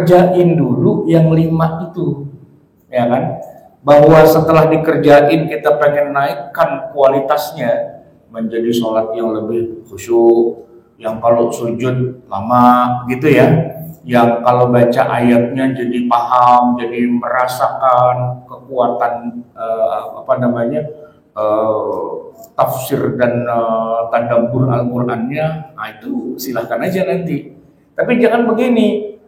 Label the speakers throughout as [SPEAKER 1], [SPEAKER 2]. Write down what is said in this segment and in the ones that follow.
[SPEAKER 1] kerjain dulu yang 5 itu, ya kan? Bahwa setelah dikerjain kita pengen naikkan kualitasnya menjadi sholat yang lebih khusyuk, yang kalau sujud lama gitu ya, yang kalau baca ayatnya jadi paham, jadi merasakan kekuatan tafsir dan tadabbur Al-Qur'annya. Nah, itu silahkan aja nanti. Tapi jangan begini,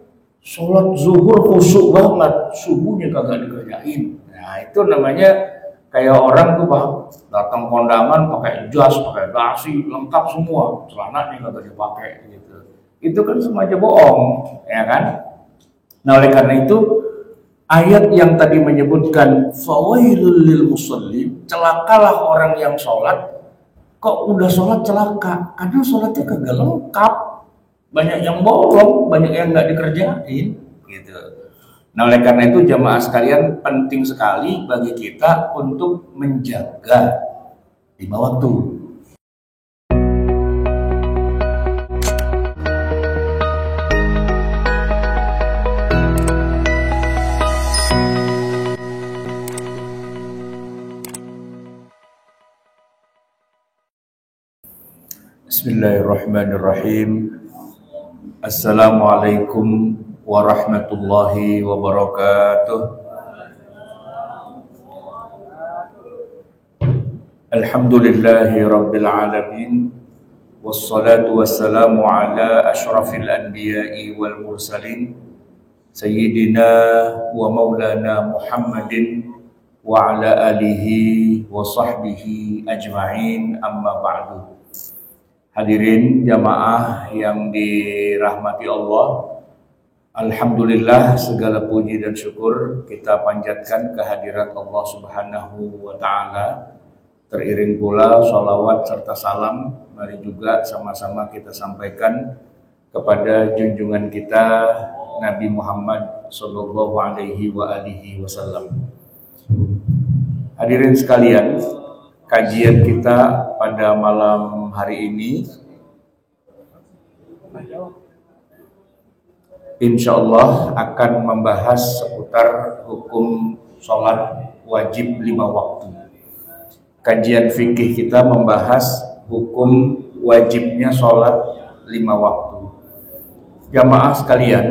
[SPEAKER 1] sholat zuhur khusyuk banget, subuhnya kagak dikerjain. Nah, itu namanya kayak orang tuh bang datang kondangan pakai jas, pakai dasi, lengkap semua, celananya kagak dipakai gitu. Itu kan semacam bohong, ya kan? Nah, oleh karena itu ayat yang tadi menyebutkan fawailul lil musallin, celakalah orang yang sholat. Kok udah sholat celaka? Karena sholatnya kagak lengkap, banyak yang bolong, banyak yang nggak dikerjain gitu. Nah, oleh karena itu jamaah sekalian, penting sekali bagi kita untuk menjaga 5 waktu. Bismillahirrahmanirrahim. Assalamualaikum warahmatullahi wabarakatuh. Alhamdulillahi rabbil alamin, wassalatu wassalamu ala ashrafil anbiya'i wal mursalin, sayyidina wa maulana Muhammadin wa ala alihi wa sahbihi ajma'in, amma ba'du. Hadirin jamaah yang dirahmati Allah, alhamdulillah segala puji dan syukur kita panjatkan kehadirat Allah Subhanahu wa Ta'ala. Teriring pula sholawat serta salam, mari juga sama-sama kita sampaikan kepada junjungan kita Nabi Muhammad Sallallahu Alaihi Wasallam. Hadirin sekalian, kajian kita pada malam hari ini insya Allah akan membahas seputar hukum sholat wajib 5 waktu. Kajian fikih kita membahas hukum wajibnya sholat 5 waktu. Jamaah sekalian,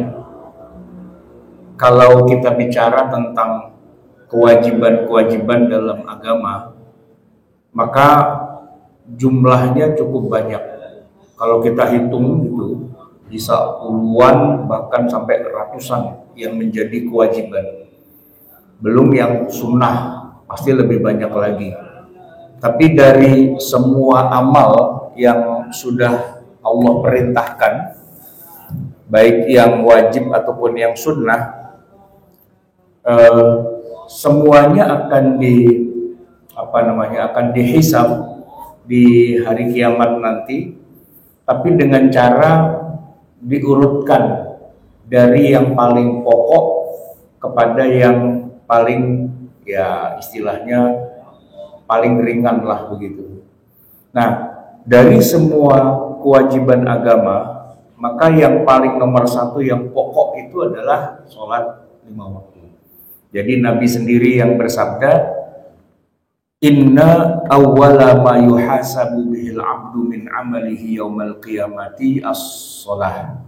[SPEAKER 1] kalau kita bicara tentang kewajiban-kewajiban dalam agama, maka jumlahnya cukup banyak. Kalau kita hitung gitu, bisa puluhan bahkan sampai ratusan yang menjadi kewajiban. Belum yang sunnah, pasti lebih banyak lagi. Tapi dari semua amal yang sudah Allah perintahkan, baik yang wajib ataupun yang sunnah, semuanya akan akan dihisab di hari kiamat nanti, tapi dengan cara diurutkan dari yang paling pokok kepada yang paling, ya istilahnya paling ringan lah begitu. Nah, dari semua kewajiban agama, maka yang paling nomor 1 yang pokok itu adalah sholat 5 waktu. Jadi Nabi sendiri yang bersabda, inna awwala ma yuhasabu bihil abdu min amalihi yaumal qiyamati as-sholah.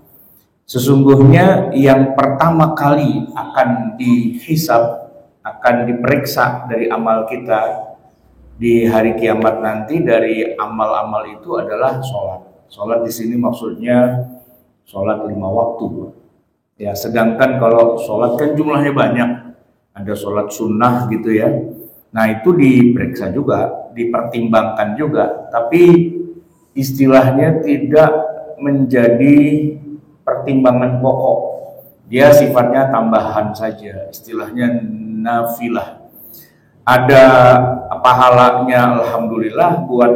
[SPEAKER 1] Sesungguhnya yang pertama kali akan dihisab, akan diperiksa dari amal kita di hari kiamat nanti, dari amal-amal itu adalah sholat. Sholat di sini maksudnya sholat 5 waktu. Ya, sedangkan kalau sholat kan jumlahnya banyak, ada sholat sunnah gitu ya. Nah, itu diperiksa juga, dipertimbangkan juga, tapi istilahnya tidak menjadi pertimbangan pokok. Dia sifatnya tambahan saja, istilahnya nafilah. Ada pahalanya alhamdulillah buat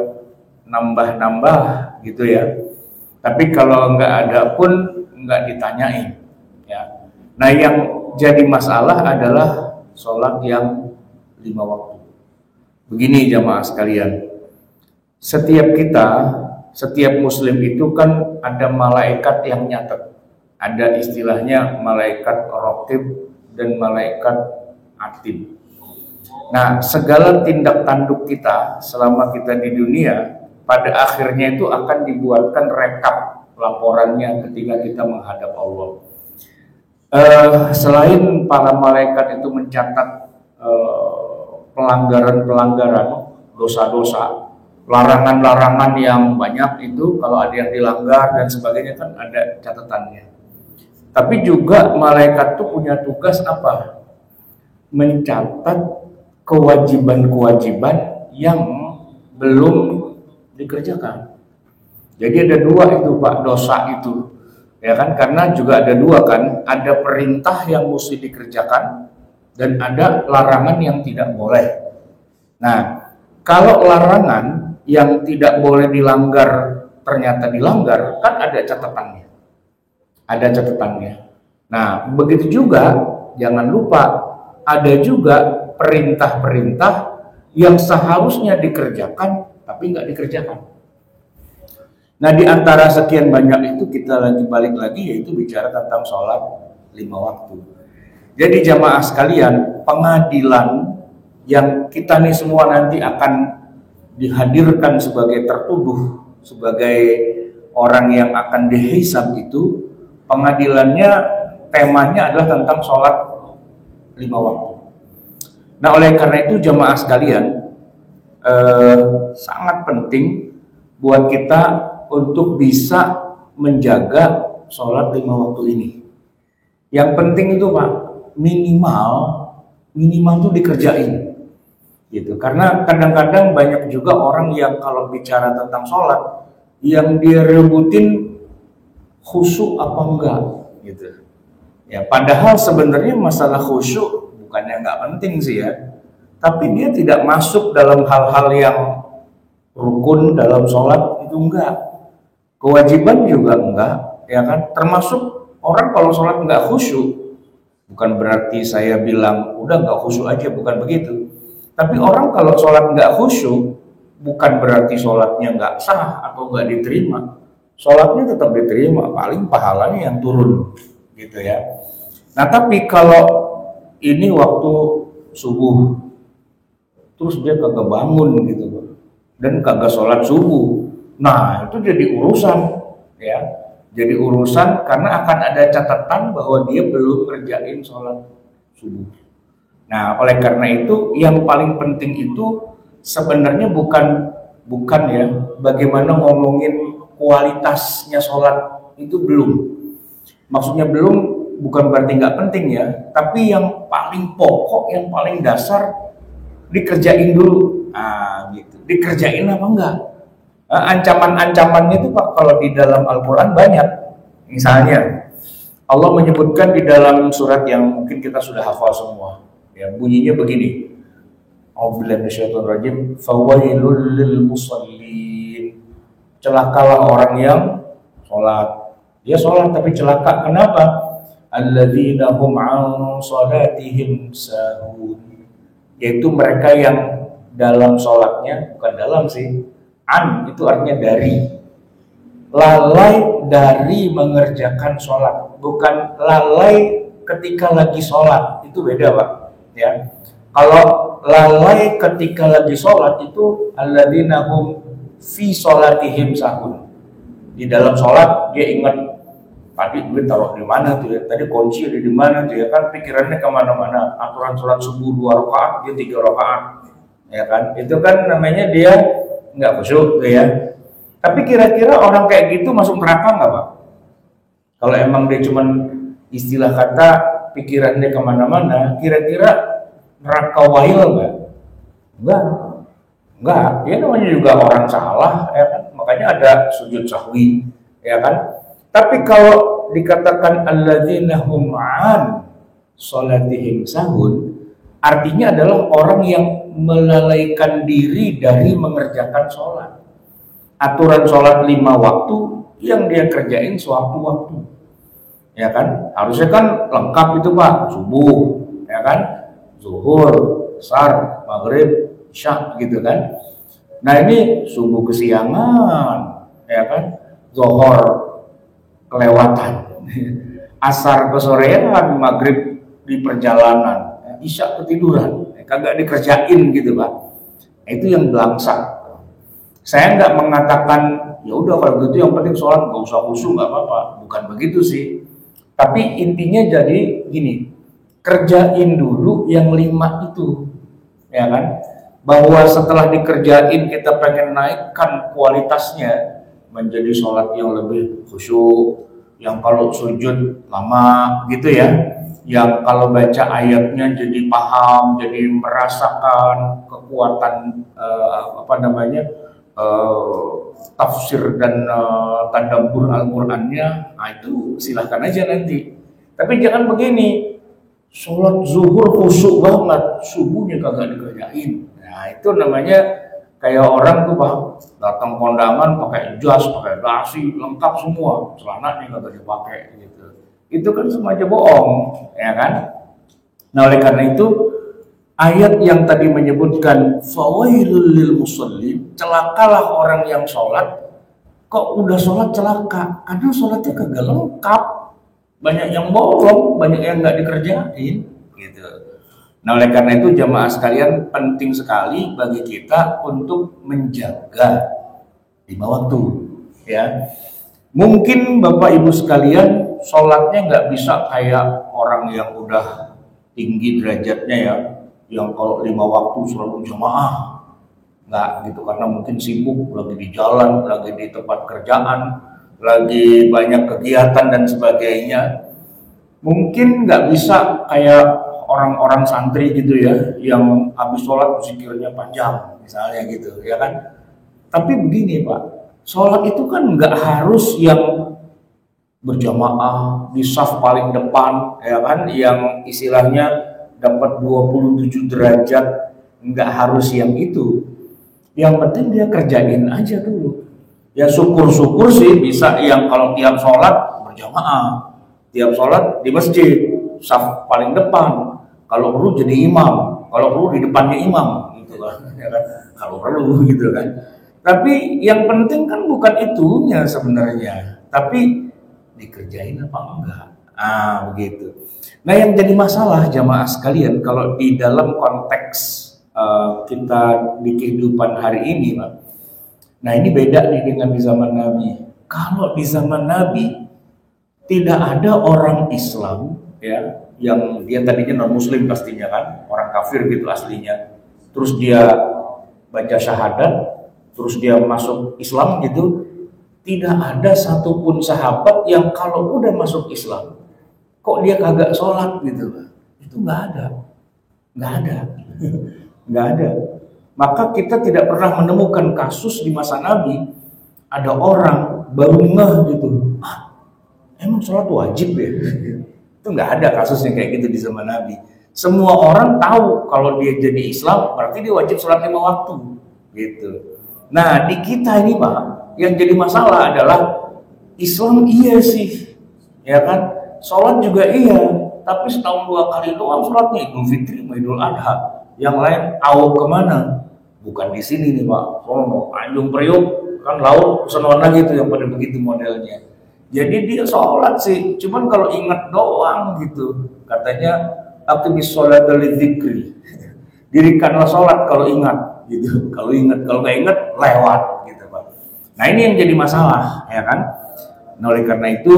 [SPEAKER 1] nambah-nambah gitu ya. Tapi kalau nggak ada pun nggak ditanyain ya. Nah, yang jadi masalah adalah sholat yang 5 waktu. Begini jamaah sekalian, setiap muslim itu kan ada malaikat yang nyatet. Ada istilahnya malaikat raqib dan malaikat atid. Nah, segala tindak tanduk kita selama kita di dunia, pada akhirnya itu akan dibuatkan rekap laporannya ketika kita menghadap Allah. Selain para malaikat itu mencatat pelanggaran-pelanggaran, dosa-dosa, larangan-larangan yang banyak itu, kalau ada yang dilanggar dan sebagainya kan ada catatannya. Tapi juga malaikat itu punya tugas apa? Mencatat kewajiban-kewajiban yang belum dikerjakan. Jadi ada dua itu Pak, dosa itu. Ya kan? Karena juga ada dua kan, ada perintah yang mesti dikerjakan dan ada larangan yang tidak boleh. Nah, kalau larangan yang tidak boleh dilanggar ternyata dilanggar, kan ada catatannya. Ada catatannya. Nah, begitu juga jangan lupa ada juga perintah-perintah yang seharusnya dikerjakan tapi nggak dikerjakan. Nah, di antara sekian banyak itu kita lagi balik lagi yaitu bicara tentang sholat 5 waktu. Jadi jamaah sekalian, pengadilan yang kita nih semua nanti akan dihadirkan sebagai tertuduh, sebagai orang yang akan dihisab itu, pengadilannya temanya adalah tentang sholat 5 waktu. Nah, oleh karena itu jamaah sekalian, sangat penting buat kita untuk bisa menjaga sholat 5 waktu ini. Yang penting itu Pak, minimal itu dikerjain gitu. Karena kadang-kadang banyak juga orang yang kalau bicara tentang sholat yang dia rebutin khusyuk apa enggak gitu ya, padahal sebenarnya masalah khusyuk bukannya enggak penting sih ya, tapi dia tidak masuk dalam hal-hal yang rukun dalam sholat itu enggak, kewajiban juga enggak, ya kan. Termasuk orang kalau sholat enggak khusyuk, bukan berarti saya bilang udah enggak khusyuk aja, bukan begitu. Tapi orang kalau sholat enggak khusyuk, bukan berarti sholatnya enggak sah atau enggak diterima. Sholatnya tetap diterima, paling pahalanya yang turun, gitu ya. Nah, tapi kalau ini waktu subuh, terus dia kagak bangun gitu, dan kagak sholat subuh, nah itu jadi urusan, ya. Jadi urusan karena akan ada catatan bahwa dia belum ngerjain sholat subuh. Nah, oleh karena itu yang paling penting itu sebenarnya bukan ya bagaimana ngomongin kualitasnya sholat, itu belum. Maksudnya belum bukan berarti nggak penting ya, tapi yang paling pokok, yang paling dasar dikerjain dulu. Nah, gitu. Dikerjain apa enggak? Ancaman-ancamannya itu Pak kalau di dalam Al-Quran banyak. Misalnya Allah menyebutkan di dalam surat yang mungkin kita sudah hafal semua. Ya, bunyinya begini. A'udzubillahi minasyaitonir rajim. Fawailul lil musallin. Celakalah orang yang sholat. Dia sholat tapi celaka. Kenapa? Alladzina hum an sholatihim sahun. Yaitu mereka yang dalam sholatnya, bukan dalam sih, an itu artinya dari, lalai dari mengerjakan sholat, bukan lalai ketika lagi sholat, itu beda Pak ya. Kalau lalai ketika lagi sholat itu alladzina hum fi sholatihim sahun. Di dalam sholat dia ingat tadi duit taruh di mana tuh ya, tadi kunci ada di mana tuh ya, kan pikirannya kemana-mana. Aturan sholat subuh 2 rakaat dia 3 rakaat ya kan, itu kan namanya dia nggak khusyuk tuh ya. Tapi kira-kira orang kayak gitu masuk neraka nggak Pak? Kalau emang dia cuman istilah kata pikirannya kemana-mana, kira-kira neraka wahil nggak? Enggak, dia namanya juga orang salah ya kan, makanya ada sujud sahwi ya kan. Tapi kalau dikatakan alladzina hum an sholatihim sahun, artinya adalah orang yang melalaikan diri dari mengerjakan sholat. Aturan sholat 5 waktu yang dia kerjain sewaktu-waktu, ya kan? Harusnya kan lengkap itu Pak, subuh, ya kan? Zuhur, asar, maghrib, isya gitu kan. Nah ini subuh kesiangan, ya kan? Zuhur kelewatan. asar kesorean, maghrib di perjalanan, isya ketiduran, kagak dikerjain gitu Pak. Itu yang belangsak. Saya nggak mengatakan ya udah kalau gitu yang penting sholat nggak usah khusyuk nggak apa-apa, bukan begitu sih. Tapi intinya jadi gini, kerjain dulu yang 5 itu, ya kan? Bahwa setelah dikerjain kita pengen naikkan kualitasnya menjadi sholat yang lebih khusyuk, yang kalau sujud lama gitu ya, yang kalau baca ayatnya jadi paham, jadi merasakan kekuatan tafsir dan tadabbur Al-Qur'annya. Nah itu silahkan aja nanti. Tapi jangan begini, sholat zuhur khusyuk banget, subuhnya kagak dikerjain. Nah itu namanya kayak orang tuh Pak, datang kondangan pakai jas, pakai dasi, lengkap semua, celananya kagak dipakai gitu. Itu kan semacam bohong, ya kan? Nah oleh karena itu ayat yang tadi menyebutkan fawailul lil musallin, celakalah orang yang sholat. Kok udah sholat celaka? Karena sholatnya kagak lengkap, banyak yang bolong, banyak yang nggak dikerjain gitu. Nah oleh karena itu jamaah sekalian, penting sekali bagi kita untuk menjaga 5 waktu ya. Mungkin Bapak Ibu sekalian sholatnya nggak bisa kayak orang yang udah tinggi derajatnya ya, yang kalau 5 waktu selalu jamaah, nggak gitu, karena mungkin sibuk lagi di jalan, lagi di tempat kerjaan, lagi banyak kegiatan dan sebagainya. Mungkin nggak bisa kayak orang-orang santri gitu ya, yang habis sholat zikirnya panjang misalnya gitu ya kan. Tapi begini Pak, sholat itu kan nggak harus yang berjamaah di saf paling depan ya kan, yang istilahnya dapat 27 derajat, nggak harus yang itu. Yang penting dia kerjain aja dulu. Ya syukur-syukur sih bisa yang kalau tiap sholat berjamaah, tiap sholat di masjid, saf paling depan, kalau perlu jadi imam, kalau perlu di depannya imam, gitu kan, ya kan? Kalau perlu gitu kan. Tapi yang penting kan bukan itunya sebenarnya, tapi dikerjain apa enggak. Begitu. Nah yang jadi masalah jamaah sekalian kalau di dalam konteks kita di kehidupan hari ini Pak. Nah ini beda nih dengan di zaman Nabi. Kalau di zaman Nabi tidak ada orang Islam ya, yang dia tadinya non muslim pastinya kan, orang kafir gitu aslinya, terus dia baca syahadat, terus dia masuk Islam gitu. Tidak ada satupun sahabat yang kalau udah masuk Islam kok dia kagak sholat gitu. Itu nggak ada. Nggak ada. Maka kita tidak pernah menemukan kasus di masa Nabi ada orang baru ngeh gitu, emang sholat wajib ya? Itu nggak ada kasusnya kayak gitu di zaman Nabi. Semua orang tahu kalau dia jadi Islam berarti dia wajib sholat 5 waktu gitu. Nah di kita ini Pak, yang jadi masalah adalah Islam iya sih, ya kan? Sholat juga iya, tapi setahun 2 kali doang sholatnya, Idul Fitri sama Idul Adha. Yang lain awal kemana? Bukan di sini nih Pak, sono Tanjung Priok kan laut senona gitu yang pada begitu modelnya. Jadi dia sholat sih, cuman kalau ingat doang gitu. Katanya aqimis sholata lidzikri. Dirikanlah sholat kalau ingat gitu. Kalau nggak ingat lewat gitu Pak. Nah ini yang jadi masalah ya kan. Nah oleh karena itu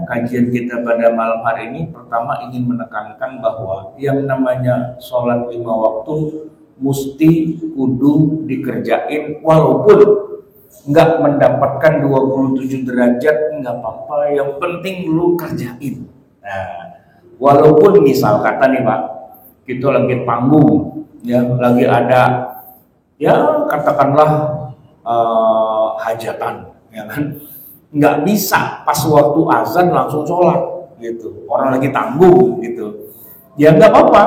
[SPEAKER 1] kajian kita pada malam hari ini pertama ingin menekankan bahwa yang namanya sholat 5 waktu mesti kudu dikerjain, walaupun nggak mendapatkan 27 derajat nggak apa-apa, yang penting lu kerjain. Nah walaupun misal kata nih Pak, kita lagi panggung ya, lagi ada ya katakanlah hajatan ya kan, nggak bisa pas waktu azan langsung sholat gitu, orang lagi tanggung gitu ya, nggak apa-apa,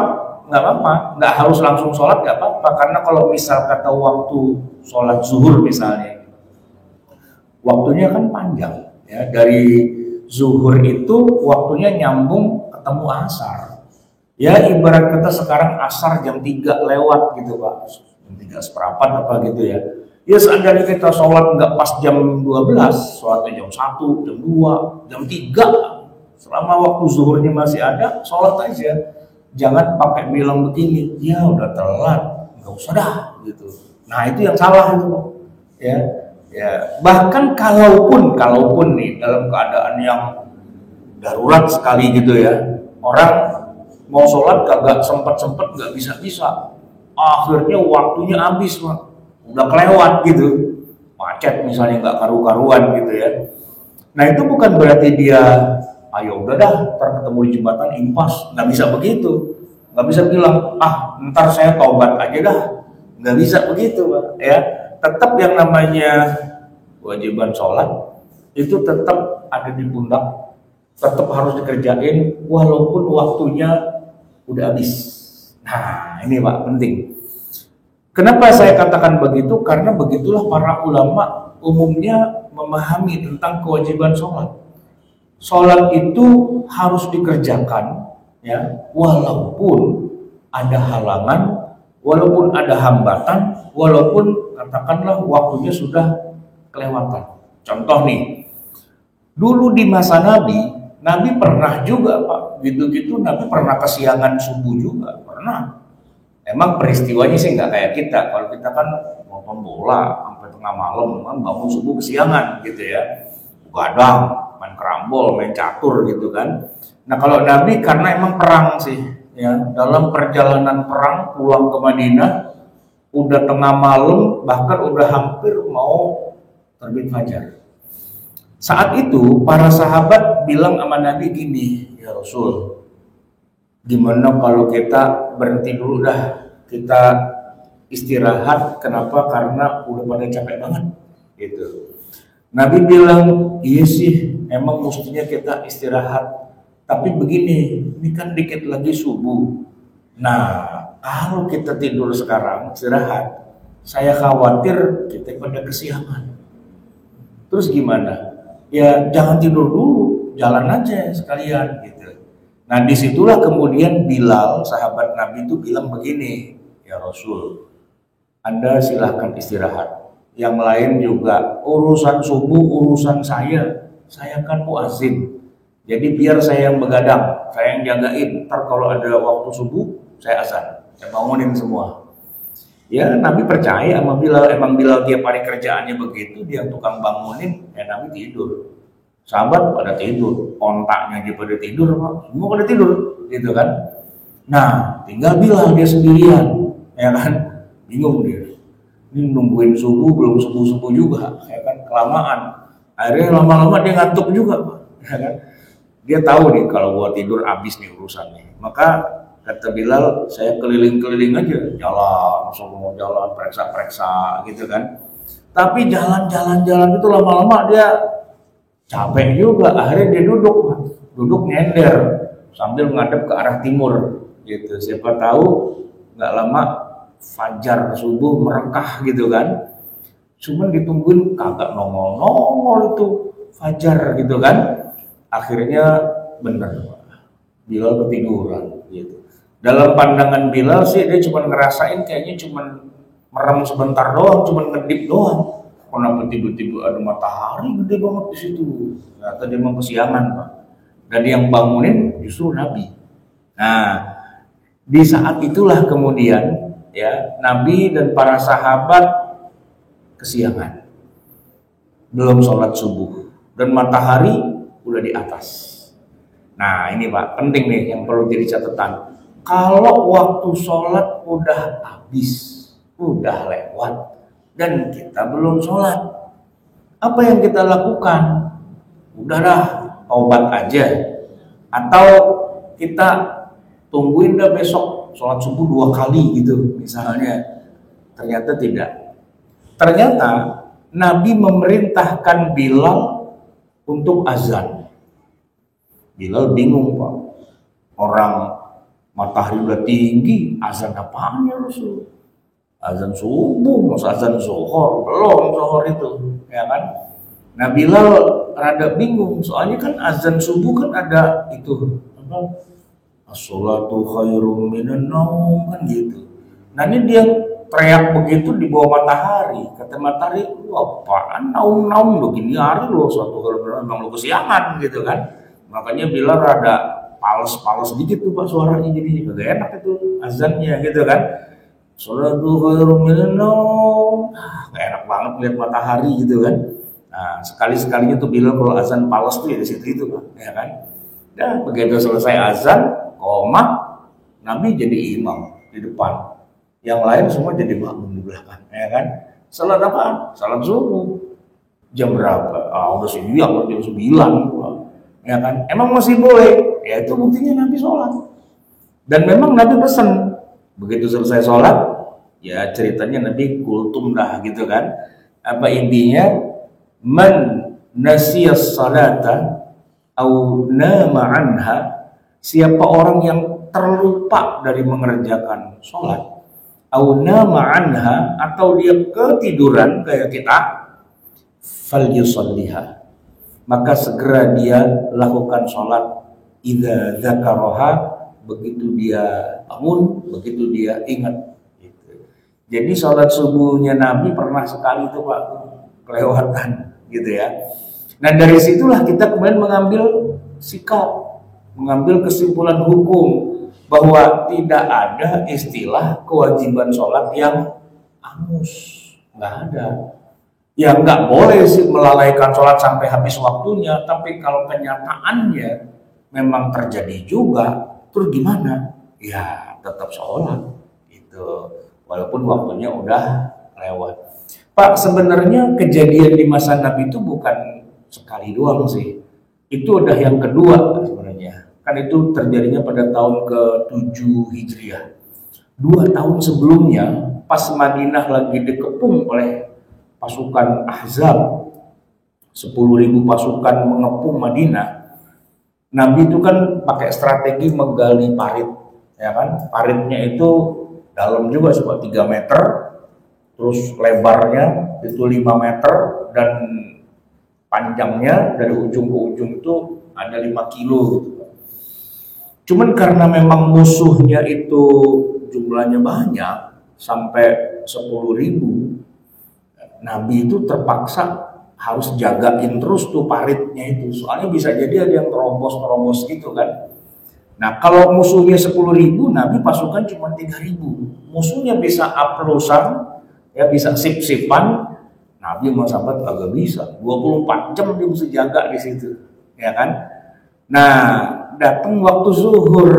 [SPEAKER 1] nggak harus langsung sholat, nggak apa-apa. Karena kalau misal kata waktu sholat zuhur misalnya, waktunya kan panjang ya, dari zuhur itu waktunya nyambung ketemu asar ya, ibarat kata sekarang asar jam 3 lewat gitu Pak, jam 3 seperempat apa gitu ya. Ya seandainya kita sholat nggak pas jam 12, sholatnya jam 1, jam 2, jam 3, selama waktu zuhurnya masih ada, sholat aja. Jangan pakai bilang begini, ya udah telat, nggak usah dah gitu. Nah itu yang salah itu, ya. Ya, bahkan kalaupun nih dalam keadaan yang darurat sekali gitu ya, orang mau sholat kagak sempet nggak bisa, akhirnya waktunya habis Pak, udah kelewat gitu, macet misalnya nggak karu-karuan gitu ya. Nah itu bukan berarti dia ayo udah dah ntar ketemu di jembatan impas, nggak bisa begitu, nggak bisa bilang ntar saya taubat aja dah, nggak bisa begitu Pak ya. Tetap yang namanya kewajiban sholat itu tetap ada di pundak, tetap harus dikerjain walaupun waktunya udah habis. Nah ini Pak penting. Kenapa saya katakan begitu? Karena begitulah para ulama umumnya memahami tentang kewajiban sholat. Sholat itu harus dikerjakan ya, walaupun ada halangan, walaupun ada hambatan, walaupun katakanlah waktunya sudah kelewatan. Contoh nih, dulu di masa Nabi pernah juga Pak, gitu-gitu Nabi pernah kesiangan subuh juga, pernah. Emang peristiwanya sih nggak kayak kita. Kalau kita kan nonton bola sampai tengah malam, kan bangun subuh kesiangan gitu ya, begadang, main kerambol, main catur gitu kan. Nah kalau Nabi karena emang perang sih, ya dalam perjalanan perang pulang ke Madinah, udah tengah malam, bahkan udah hampir mau terbit fajar. Saat itu para sahabat bilang sama Nabi gini, ya Rasul, gimana kalau kita berhenti dulu dah, kita istirahat. Kenapa? Karena udah pada capek banget gitu. Nabi bilang, iya sih emang mestinya kita istirahat, tapi begini, ini kan dikit lagi subuh. Nah kalau kita tidur sekarang istirahat, saya khawatir kita pada kesiangan. Terus gimana? Ya jangan tidur dulu, jalan aja sekalian gitu. Nah disitulah kemudian Bilal, sahabat Nabi itu bilang begini, ya Rasul, Anda silahkan istirahat. Yang lain juga urusan subuh, urusan saya kan muazin. Jadi biar saya yang begadang, saya yang jagain. Ntar kalau ada waktu subuh, saya azan, saya bangunin semua. Ya Nabi percaya sama Bilal, emang Bilal tiap hari kerjaannya begitu, dia tukang bangunin, ya Nabi tidur. Sahabat pada tidur, ontaknya dia pada tidur, semua pada tidur, gitu kan. Nah, tinggal Bilal dia sendirian, ya kan, bingung dia. Ini nungguin subuh, belum subuh juga, ya kan, kelamaan. Akhirnya lama-lama dia ngantuk juga, ya kan. Dia tahu nih kalau gua tidur habis nih urusannya. Maka kata Bilal, saya keliling-keliling aja, jalan, semua jalan, periksa-periksa gitu kan. Tapi jalan-jalan itu lama-lama dia capek juga, akhirnya dia duduk nyender sambil ngadep ke arah timur gitu. Siapa tahu nggak lama fajar subuh merengkah gitu kan. Cuman ditungguin kagak nongol itu fajar gitu kan. Akhirnya bener Bilal ketiduran gitu. Dalam pandangan Bilal sih dia cuma ngerasain kayaknya cuma merem sebentar doang, cuma ngedip doang. Kenapa tiba-tiba ada matahari gede banget di situ? Ternyata dia memang kesiangan Pak. Dan yang bangunin justru Nabi. Nah, di saat itulah kemudian ya Nabi dan para sahabat kesiangan, belum sholat subuh dan matahari udah di atas. Nah ini Pak penting nih yang perlu jadi catatan. Kalau waktu sholat udah habis, udah lewat, dan kita belum sholat, apa yang kita lakukan? Udahlah, taubat aja. Atau kita tungguin dah besok sholat subuh 2 kali gitu misalnya. Ternyata tidak. Ternyata Nabi memerintahkan Bilal untuk azan. Bilal bingung Pak. Orang matahari udah tinggi, azan apaan ya Rasul? Azan subuh, masa azan zuhur, belum zuhur itu, ya kan? Nah Bilal rada bingung, soalnya kan azan subuh kan ada itu, as-sholatu khairum minan naum kan gitu. Nah ini dia teriak begitu di bawah matahari. Kata matahari, wah apaan naung-naung lo gini hari lo, suatu kalau memang lo kesiangan gitu kan. Makanya Bilal rada pales sedikit tuh Pak suaranya, jadi gak enak itu azannya gitu kan. Sholatu khairum minan naum. Gak enak banget lihat matahari gitu kan. Nah, sekali-sekalinya tuh Bilal kalau azan pales tuh ya di situ itu Pak, ya kan. Dan begitu selesai azan, qomat, Nabi jadi imam di depan. Yang lain semua jadi makmum di belakang, ya kan. Salat apaan? Salat subuh. Jam berapa? Udah siang, jam 9. Ya kan. Emang masih boleh? Ya itu buktinya Nabi sholat. Dan memang Nabi pesan, begitu selesai sholat, ya ceritanya Nabi kultum dah gitu kan. Apa intinya? Man nasiyas salata au nama anha, siapa orang yang terlupa dari mengerjakan sholat, au nama anha, atau dia ketiduran kayak kita, fal yusalliha, maka segera dia lakukan sholat. Idza dzakaraha, begitu dia bangun, begitu dia ingat gitu. Jadi sholat subuhnya Nabi pernah sekali itu Pak kelewatan gitu ya. Nah dari situlah kita kemudian mengambil sikap, mengambil kesimpulan hukum bahwa tidak ada istilah kewajiban sholat yang angus, nggak ada. Ya nggak boleh sih melalaikan sholat sampai habis waktunya, tapi kalau kenyataannya memang terjadi juga, terus gimana? Ya tetap sholat gitu, walaupun waktunya udah lewat. Pak, sebenarnya kejadian di masa Nabi itu bukan sekali doang sih. Itu udah yang kedua sebenarnya. Kan itu terjadinya pada tahun ke-7 Hijriah. 2 tahun sebelumnya, pas Madinah lagi dikepung oleh pasukan Ahzab, 10.000 pasukan mengepung Madinah. Nabi itu kan pakai strategi menggali parit, ya kan? Paritnya itu dalam juga sekitar 3 meter. Terus lebarnya itu 5 meter dan panjangnya dari ujung ke ujung itu ada 5 kilo gitu. Cuman karena memang musuhnya itu jumlahnya banyak sampai 10.000, Nabi itu terpaksa harus jagain terus tuh paritnya itu. Soalnya bisa jadi ada yang terobos gitu kan. Nah kalau musuhnya 10.000, Nabi pasukan cuma 3.000. Musuhnya bisa aplusan, ya bisa sip-sipan, Nabi sama sahabat kagak bisa. 24 jam dia mesti jaga di situ, ya kan? Nah, datang waktu zuhur,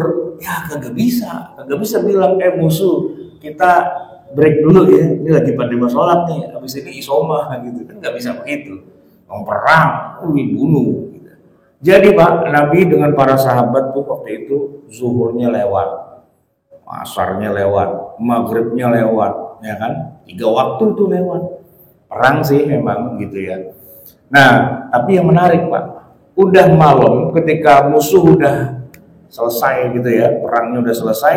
[SPEAKER 1] ya kagak bisa bilang musuh, kita break dulu ya. Ini lagi pada sholat nih, habis ini isoma gitu kan, nggak bisa begitu. Mau perang, bunuh. Gitu. Jadi Pak, Nabi dengan para sahabat tuh waktu itu zuhurnya lewat, asarnya lewat, maghribnya lewat, ya kan? 3 waktu tuh lewat. Perang sih memang gitu ya. Nah, tapi yang menarik Pak, udah malam ketika musuh udah selesai gitu ya, perangnya udah selesai,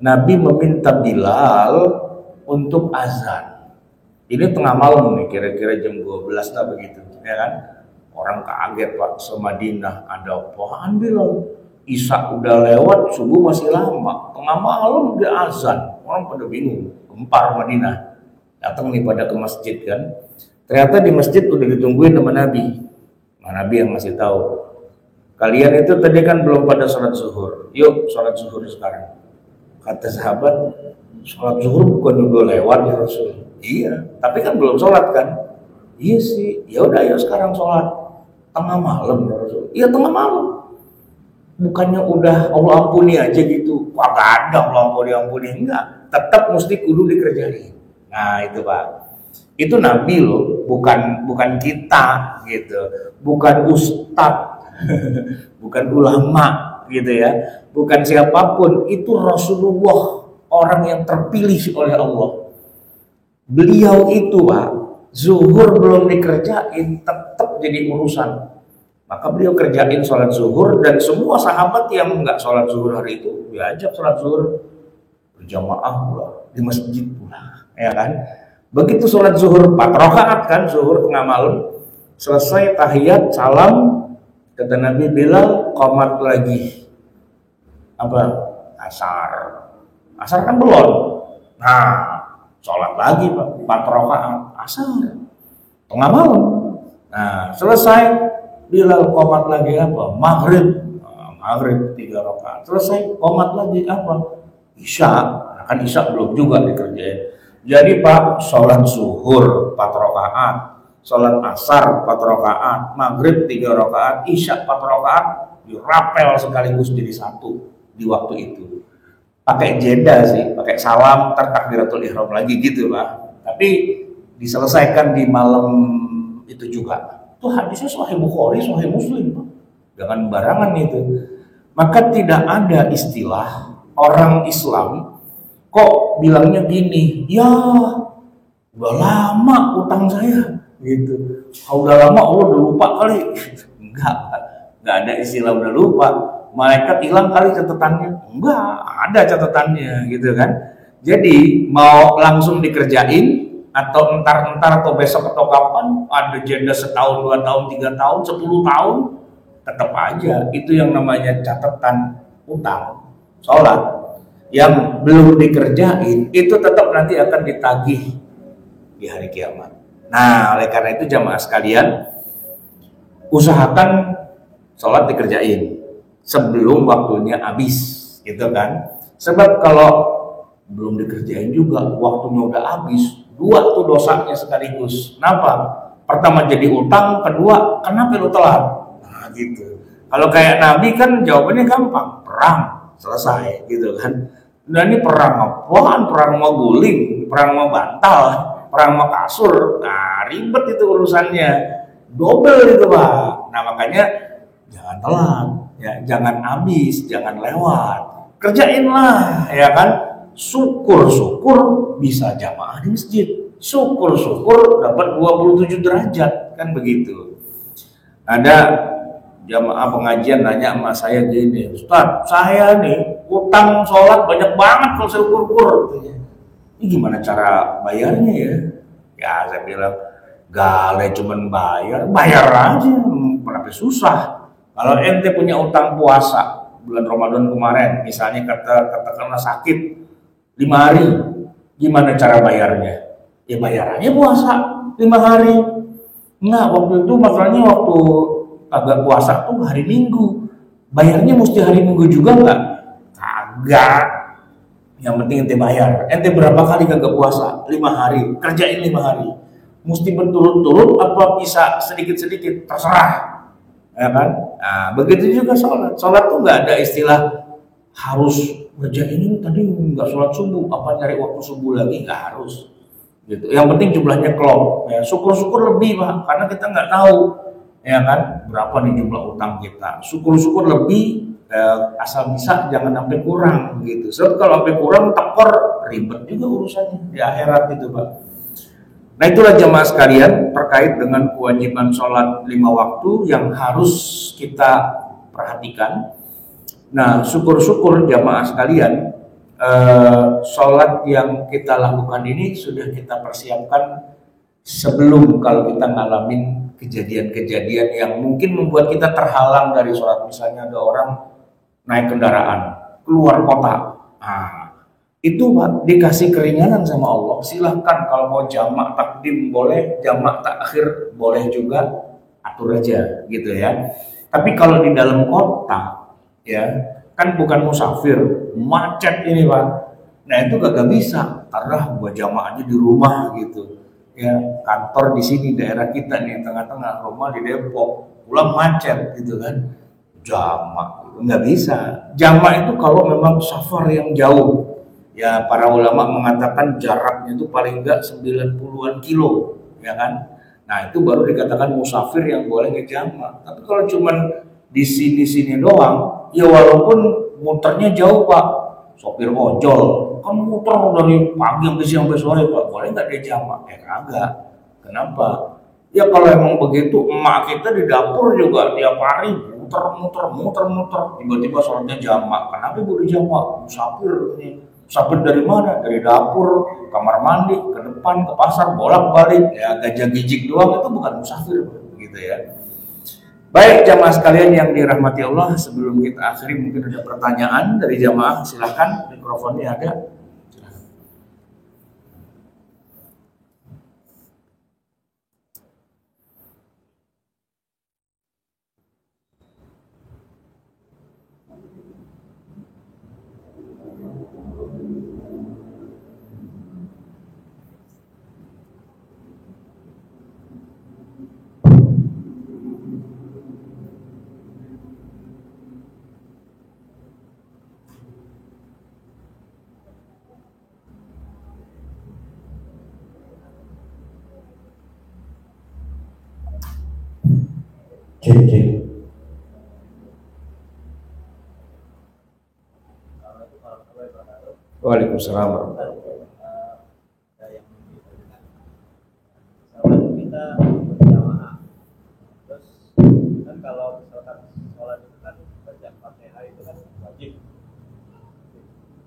[SPEAKER 1] Nabi meminta Bilal untuk azan. Ini tengah malam nih, kira-kira jam 12 lah begitu, ya kan? Orang kaget Pak, se-Madinah ada apaan Bilal? Isya udah lewat, subuh masih lama, tengah malam udah azan. Orang pada bingung, gempar Madinah. Datang nih pada ke masjid kan. Ternyata di masjid udah ditungguin sama Nabi. Nah, Nabi yang masih tahu. Kalian itu tadi kan belum pada sholat zuhur. Yuk sholat zuhur sekarang. Kata sahabat, sholat zuhur bukan udah lewat ya Rasul. Iya, tapi kan belum sholat kan. Iya sih, ya udah ya sekarang sholat. Tengah malam ya Rasul. Iya tengah malam. Bukannya udah Allah ampuni aja gitu. Wah gak ada Allah ampuni, enggak. Tetap mesti kudu dikerjain. Nah itu Pak, itu Nabi loh, bukan kita gitu, bukan ustadz, bukan ulama gitu ya, bukan siapapun, itu Rasulullah, orang yang terpilih oleh Allah. Beliau itu Pak, zuhur belum dikerjain, tetap jadi urusan. Maka beliau kerjain sholat zuhur, dan semua sahabat yang nggak sholat zuhur hari itu diajak sholat zuhur berjamaah pula di masjid pula, ya kan? Begitu sholat zuhur 4 rakaat kan, zuhur tengah malam, selesai tahiyat salam, kata Nabi Bilal, qomat lagi. Apa? Asar kan belum. Nah, sholat lagi Pak, 4 rakaat asar tengah malam. Nah, selesai Bilal qomat lagi apa? Maghrib. Nah, maghrib 3 rakaat. Selesai qomat lagi apa? Isya. Nah, kan isya belum juga dikerjain. Jadi Pak, sholat zuhur 4 rakaat, sholat asar 4 rakaat, maghrib 3 rakaat, isya 4 rakaat, dirapel sekaligus jadi satu di waktu itu. Pakai jeda sih, pakai salam, takbiratul ihram lagi gitu Pak. Tapi diselesaikan di malam itu juga. Itu hadisnya Sahih Bukhari, Sahih Muslim Pak. Jangan barangan itu. Maka tidak ada istilah orang Islam kok bilangnya gini, ya udah lama utang saya gitu. Udah lama Allah udah lupa kali. Enggak ada istilah udah lupa. Malaikat hilang kali catatannya. Enggak, ada catatannya gitu kan. Jadi mau langsung dikerjain atau entar atau besok atau kapan, ada jeda setahun, 2 tahun, 3 tahun, 10 tahun, tetap aja itu yang namanya catatan utang sholat yang belum dikerjain itu tetap nanti akan ditagih di hari kiamat. Nah, oleh karena itu jamaah sekalian, usahakan sholat dikerjain sebelum waktunya habis, gitu kan? Sebab kalau belum dikerjain juga, waktunya udah habis, 2 tuh dosanya sekaligus. Kenapa? Pertama jadi utang, kedua kenapa lu telat? Nah, gitu. Kalau kayak Nabi kan jawabannya gampang, perang, selesai, gitu kan? Nah ini perang apaan? Perang mau guling, perang mau bantal, perang mau kasur. Nah ribet itu urusannya, double itu Pak. Nah makanya jangan telat, ya, jangan habis, jangan lewat, kerjainlah, ya kan? Syukur-syukur bisa jamaah di masjid, syukur-syukur dapat 27 derajat, kan begitu. Ada jamaah pengajian nanya sama saya gini, Ustaz, saya nih utang sholat banyak banget kalau saya ukur-ukur. Ini gimana cara bayarnya ya? Ya saya bilang, gale cuman bayar aja, kenapa susah? Kalau ente punya utang puasa bulan Ramadan kemarin, misalnya katakanlah sakit 5 hari, gimana cara bayarnya? Ya bayarannya puasa 5 hari. Nah waktu itu masalahnya waktu kagak puasa tuh hari Minggu, bayarnya mesti hari Minggu juga nggak? Kagak. Yang penting ente bayar. Ente berapa kali kagak puasa? 5 hari. Kerjain 5 hari. Mesti berturut-turut apa bisa sedikit-sedikit? Terserah. Ya kan? Nah, begitu juga sholat. Sholat tuh nggak ada istilah harus kerja ini tadi nggak sholat subuh, apa nyari waktu subuh lagi, nggak harus. Gitu. Yang penting jumlahnya klop. Ya, syukur-syukur lebih Pak, karena kita nggak tahu, ya kan, berapa nih jumlah utang kita. Syukur-syukur lebih, asal bisa jangan sampai kurang gitu. Sebab kalau sampai kurang tekor ribet juga urusannya di akhirat itu Pak. Nah itulah jamaah sekalian terkait dengan kewajiban sholat 5 waktu yang harus kita perhatikan. Nah syukur-syukur jamaah sekalian, sholat yang kita lakukan ini sudah kita persiapkan sebelum kalau kita ngalamin kejadian-kejadian yang mungkin membuat kita terhalang dari sholat. Misalnya ada orang naik kendaraan keluar kota, nah itu Pak dikasih keringanan sama Allah, silahkan kalau mau jamak takdim boleh, jamak takhir boleh juga, atur aja gitu ya. Tapi kalau di dalam kota ya kan bukan musafir, macet ini Pak, nah itu gak bisa karena gua jamak aja di rumah gitu ya. Kantor di sini daerah kita nih tengah-tengah, rumah di Depok, pulang macet gitu kan, jamak nggak bisa. Jamak itu kalau memang safar yang jauh ya, para ulama mengatakan jaraknya itu paling enggak 90-an kilo ya kan. Nah itu baru dikatakan musafir yang boleh ngejamak. Tapi kalau cuman di sini-sini doang ya, walaupun muternya jauh Pak, sopir ojol kan muter dari pagi sampai siang sampai sore Pak, boleh nggak dia jamak? Ya kagak. Kenapa? Ya kalau emang begitu, emak kita di dapur juga tiap hari muter, tiba-tiba sholatnya jamak. Kenapa boleh jamak? Musafir ini. Musafir dari mana? Dari dapur, kamar mandi, ke depan, ke pasar, bolak-balik. Ya gajah gijik doang itu bukan musafir, gitu ya. Baik jamaah sekalian yang dirahmati Allah, sebelum kita akhiri mungkin ada pertanyaan dari jamaah, silahkan, mikrofonnya ada. cek. Waalaikumsalam warahmatullahi
[SPEAKER 2] wabarakatuh. Kita berjamaah, terus kan kalau misalkan sholat itu kan baca Fatihah itu kan wajib.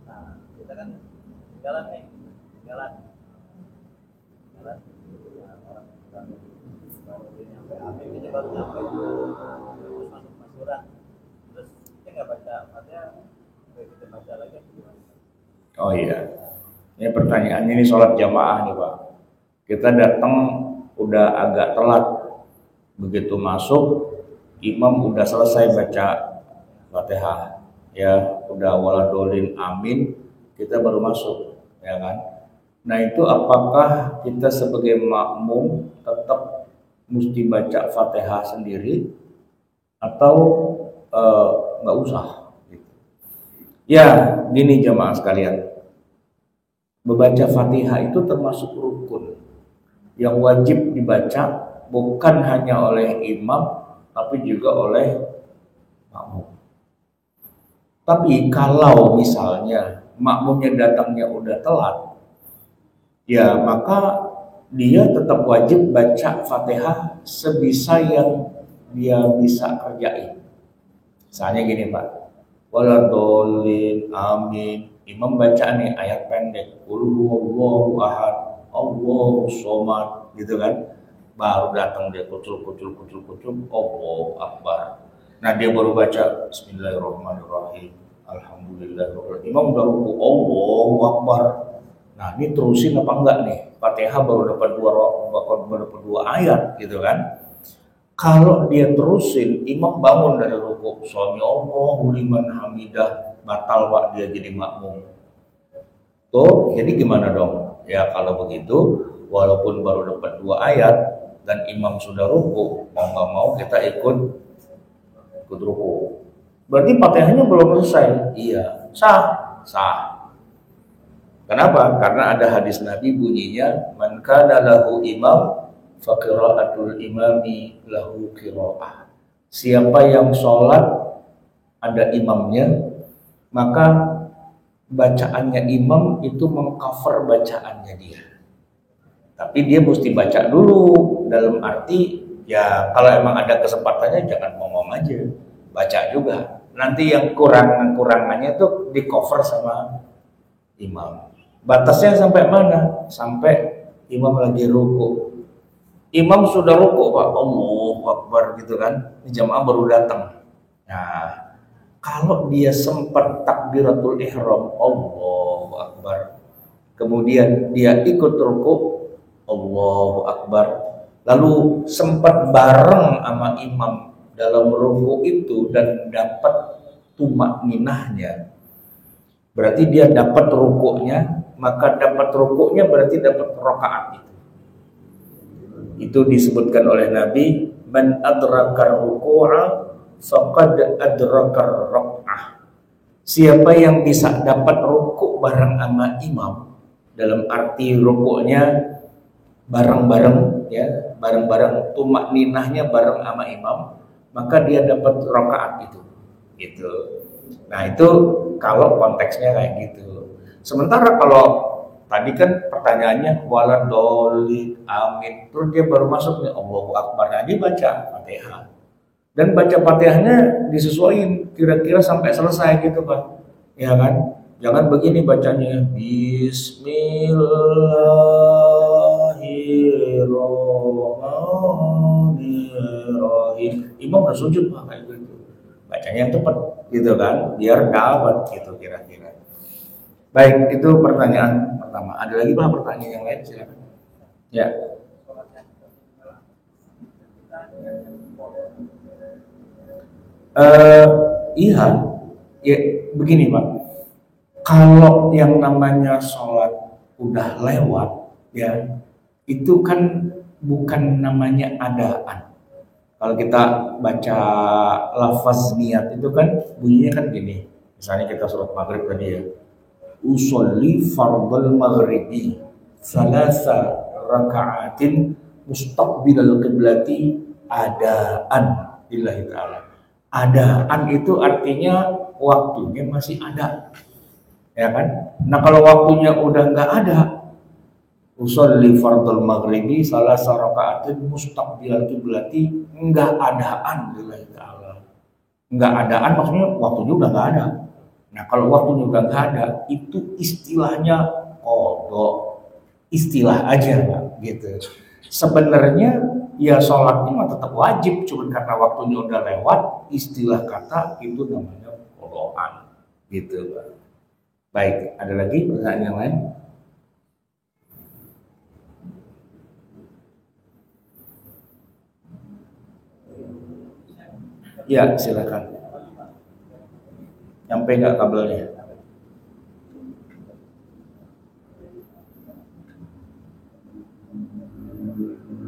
[SPEAKER 2] Nah, kita kan jalan, nah, orang kita baru nyampe akhir, kita baru nyampe terus masuk masuran, terus kita nggak baca Fatihah, kita baca lagi.
[SPEAKER 1] Oh iya, ini pertanyaannya ini sholat jamaah nih Pak. Kita datang udah agak telat, begitu masuk imam udah selesai baca Fatihah, ya udah waladolin amin, kita baru masuk, ya kan? Nah itu apakah kita sebagai makmum tetap mesti baca Fatihah sendiri atau nggak usah? Ya, gini jamaah sekalian, membaca Fatihah itu termasuk rukun yang wajib dibaca bukan hanya oleh imam tapi juga oleh makmum. Tapi kalau misalnya makmumnya datangnya udah telat, ya maka dia tetap wajib baca Fatihah sebisa yang dia bisa kerjain. Misalnya gini Pak, waladolin amin, imam baca nih ayat pendek, qul huwallahu ahad, Allahu somad, gitu kan. Baru datang dia kucul, Allahu akbar. Nah dia baru baca bismillahirrahmanirrahim, alhamdulillah. Imam udah ruku, Allahu akbar. Nah ini terusin apa enggak nih? Fatihah baru dapat dua ayat, gitu kan. Kalau dia terusin, imam bangun dari ruku, sami Allahu liman hamidah, batal Pak dia jadi makmum. Tuh, jadi gimana dong? Ya kalau begitu, walaupun baru dapat 2 ayat dan imam sudah ruku, mau nggak mau kita ikut ruku. Berarti Fatihahnya belum selesai. Iya, sah. Kenapa? Karena ada hadis Nabi bunyinya, man kana lahu imam faqira'atul imami lahu qira'ah. Siapa yang sholat ada imamnya, maka bacaannya imam itu mengcover bacaannya dia. Tapi dia mesti baca dulu, dalam arti ya kalau emang ada kesempatannya jangan ngomong aja, baca juga. Nanti yang kurangannya tuh di cover sama imam. Batasnya sampai mana? Sampai imam lagi ruku. Imam sudah ruku Pak, Allahu Akbar gitu kan, jamaah baru datang. Nah, kalau dia sempat takbiratul ihram, Allahu Akbar, kemudian dia ikut ruku, Allahu Akbar, lalu sempat bareng sama imam dalam ruku itu dan dapat tumak ninahnya, berarti dia dapat rukunya, maka dapat rukunya berarti dapat rakaat itu. Itu disebutkan oleh Nabi, man adrakar ruku'a faqad adrakar rak'ah. Siapa yang bisa dapat ruku' bareng sama imam, dalam arti ruku'nya bareng-bareng ya, bareng-bareng, tumak ninahnya bareng sama imam, maka dia dapat rakaat itu. Gitu. Nah, itu kalau konteksnya kayak gitu. Sementara kalau tadi kan pertanyaannya waladolin amin, terus dia baru masuk nih Allahu Akbar, nah dia baca Fatihah dan baca Fatihahnya disesuaikan kira-kira sampai selesai gitu kan, ya kan? Jangan begini bacanya, Bismillahirrahmanirrahim, imam udah sujud Pak, kayak gitu. Bacanya yang tepat gitu kan, biar dapat gitu kira-kira. Baik, itu pertanyaan pertama. Ada lagi Pak pertanyaan yang lain? Silakan. Ya. Iya, ya begini Pak. Kalau yang namanya sholat udah lewat, ya itu kan bukan namanya adaan. Kalau kita baca lafaz niat itu kan bunyinya kan gini. Misalnya kita sholat maghrib tadi ya, usolli fardal maghribi salasa raka'atin mustaqbilal qiblati adaan. lillahi ta'ala. Adaan itu artinya waktunya masih ada, ya kan? Nah kalau waktunya udah nggak ada, usolli fardul maghribi salah raka'atin mustaqbilal qiblati, nggak adaan lillahi ta'ala. Nggak adaan maksudnya waktunya udah nggak ada. Nah kalau waktunya udah nggak ada, itu istilahnya qadha, istilah aja gitu. Sebenarnya ya sholatnya mah tetap wajib, cuma karena waktunya udah lewat, istilah kata itu namanya qadhaan gitu. Baik, ada lagi pertanyaan yang lain? Ya, silakan. Nyampe nggak kabelnya?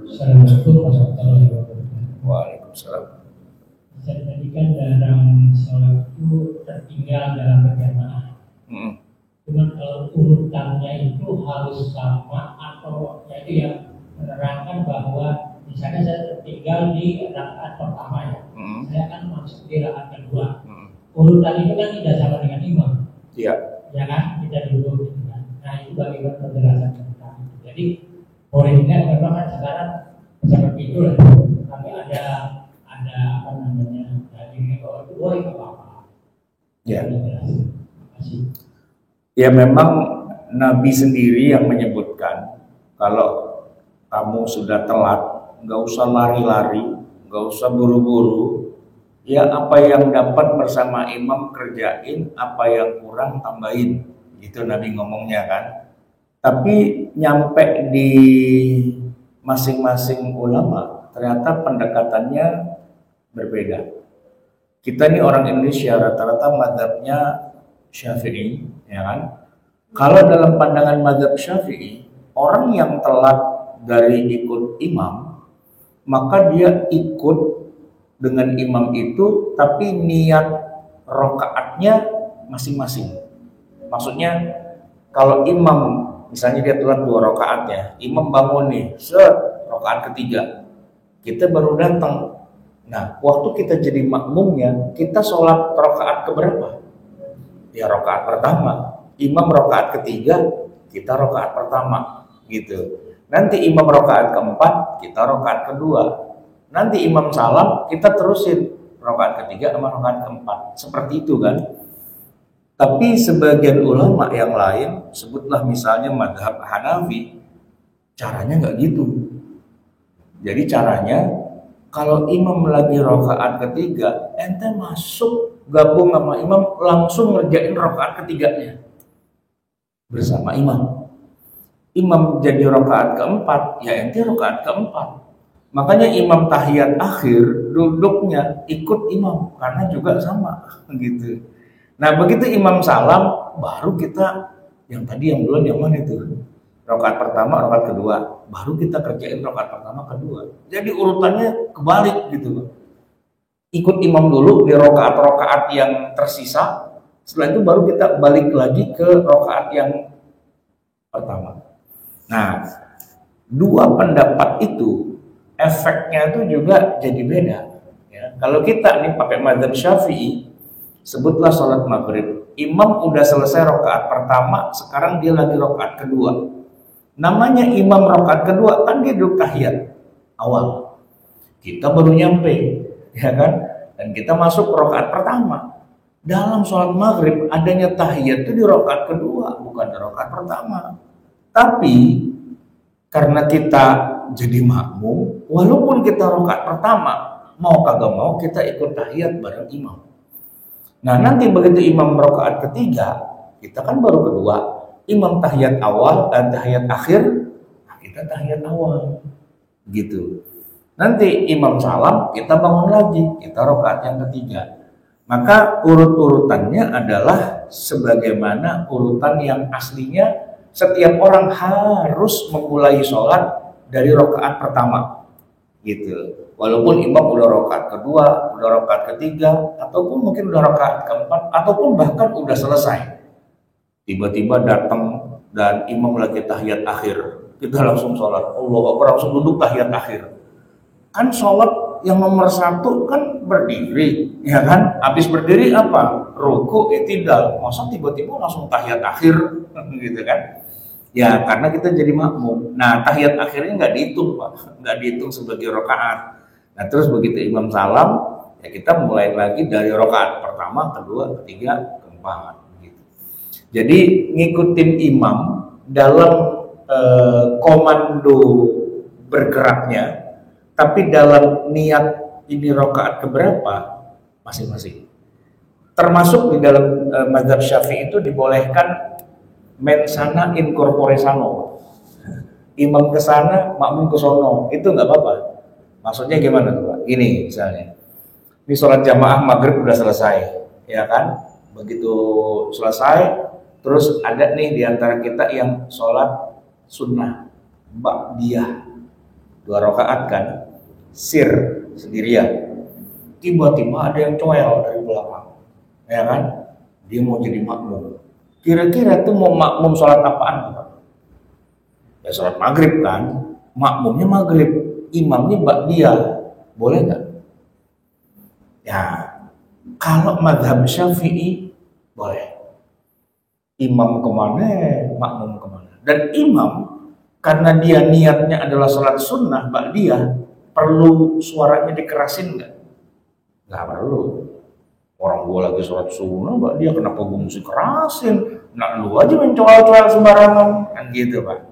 [SPEAKER 3] Assalamualaikum warahmatullahi wabarakatuh.
[SPEAKER 1] Waalaikumsalam.
[SPEAKER 3] Tadi kan dalam sholat itu tertinggal dalam berjamaah. Cuman kalau urutannya itu harus sama atau jadi yang menerangkan bahwa misalnya saya tertinggal di rakaat pertama ya, saya akan masuk di rakaat kedua. Urutan itu kan tidak sama dengan imam.
[SPEAKER 1] Iya.
[SPEAKER 3] Ya kan, kita duduk gitu kan. Nah itu bagaimana penjelasan tentang itu. Jadi poinnya memang kan sekarang seperti itu lah. Tapi ada apa namanya? Jadi kalau itu boleh apa-apa.
[SPEAKER 1] Ya.
[SPEAKER 3] Terima kasih.
[SPEAKER 1] Ya memang Nabi sendiri yang menyebutkan kalau kamu sudah telat, nggak usah lari-lari, nggak usah buru-buru. Ya apa yang dapat bersama imam kerjain, apa yang kurang tambahin. Gitu Nabi ngomongnya kan. Tapi nyampe di masing-masing ulama ternyata pendekatannya berbeda. Kita ini orang Indonesia rata-rata mazhabnya Syafi'i, ya kan? Kalau dalam pandangan mazhab Syafi'i, orang yang telat dari ikut imam, maka dia ikut dengan imam itu, tapi niat rokaatnya masing-masing. Maksudnya, kalau imam, misalnya dia telat 2 rokaatnya, imam bangun nih, rokaat ketiga, kita baru datang. Nah, waktu kita jadi makmumnya, kita sholat rokaat keberapa? Ya rokaat pertama. Imam rokaat ketiga, kita rokaat pertama, gitu. Nanti imam rokaat keempat, kita rokaat kedua. Nanti imam salam, kita terusin rokaat ketiga sama rokaat keempat. Seperti itu kan. Tapi sebagian ulama yang lain, sebutlah misalnya mazhab Hanafi, caranya nggak gitu. Jadi caranya, kalau imam lagi rokaat ketiga, ente masuk gabung sama imam, langsung ngerjain rokaat ketiganya bersama imam. Imam jadi rokaat keempat, ya ente rokaat keempat. Makanya imam tahiyat akhir duduknya ikut imam karena juga sama gitu. Nah begitu imam salam, baru kita yang tadi yang duluan yang mana itu? Rokaat pertama, rokaat kedua, baru kita kerjain rokaat pertama, kedua. Jadi urutannya kebalik gitu. Ikut imam dulu di rokaat-rokaat yang tersisa, setelah itu baru kita balik lagi ke rokaat yang pertama. Nah, 2 pendapat itu efeknya itu juga jadi beda. Ya. Kalau kita nih pakai mazhab Syafi'i, sebutlah sholat maghrib, imam udah selesai rokaat pertama, sekarang dia lagi rokaat kedua. Namanya imam rokaat kedua kan dia duduk tahiyat awal, kita baru nyampe, ya kan? Dan kita masuk rokaat pertama. Dalam sholat maghrib adanya tahiyat itu di rokaat kedua, bukan di rokaat pertama. Tapi karena kita jadi makmum, walaupun kita rokaat pertama, mau kagak mau kita ikut tahiyat bareng imam. Nah nanti begitu imam rokaat ketiga, kita kan baru kedua. Imam tahiyat awal dan tahiyat akhir, kita tahiyat awal, gitu. Nanti imam salam, kita bangun lagi, kita rokaat yang ketiga. Maka urut-urutannya adalah sebagaimana urutan yang aslinya setiap orang harus memulai sholat dari rokaat pertama, gitu. Walaupun imam udah rokaat kedua, udah rokaat ketiga, ataupun mungkin udah rokaat keempat, ataupun bahkan udah selesai. Tiba-tiba datang dan imam lagi tahiyat akhir, kita langsung sholat, Allahu Akbar, langsung duduk tahiyat akhir. Kan sholat yang nomor 1 kan berdiri, ya kan? Habis berdiri apa? Ruku, i'tidal. Masa tiba-tiba langsung tahiyat akhir, gitu kan? Ya, karena kita jadi makmum. Nah, tahiyat akhirnya nggak dihitung, Pak. Nggak dihitung sebagai rakaat. Nah, terus begitu imam salam, ya kita mulai lagi dari rakaat pertama, kedua, ketiga, keempat. Gitu. Jadi ngikutin imam dalam komando bergeraknya, tapi dalam niat ini rakaat keberapa masing-masing. Termasuk di dalam mazhab Syafi'i itu dibolehkan mensana in corpore sano. Imam ke sana, makmum ke sono. Itu nggak apa-apa. Maksudnya gimana tuh, Pak? Gini misalnya. Ini sholat jamaah maghrib udah selesai, ya kan? Begitu selesai, terus ada nih di antara kita yang sholat sunnah ba'diyah 2 rakaat kan, sir sendirian. Tiba-tiba ada yang coel dari belakang, ya kan? Dia mau jadi makmum. Kira-kira tuh mau makmum sholat apaan, Pak? Ya sholat maghrib kan, makmumnya maghrib, imamnya ba'diyah, boleh nggak? Ya, kalau mazhab Syafi'i boleh. Imam kemana, makmum kemana. Dan imam karena dia niatnya adalah sholat sunnah ba'diyah, perlu suaranya dikerasin nggak? Nggak perlu. Orang gua lagi sholat sunnah ba'diyah, kenapa gua mesti kerasin? Nah lu aja mencoel-coel sembarangan, kan gitu, Pak.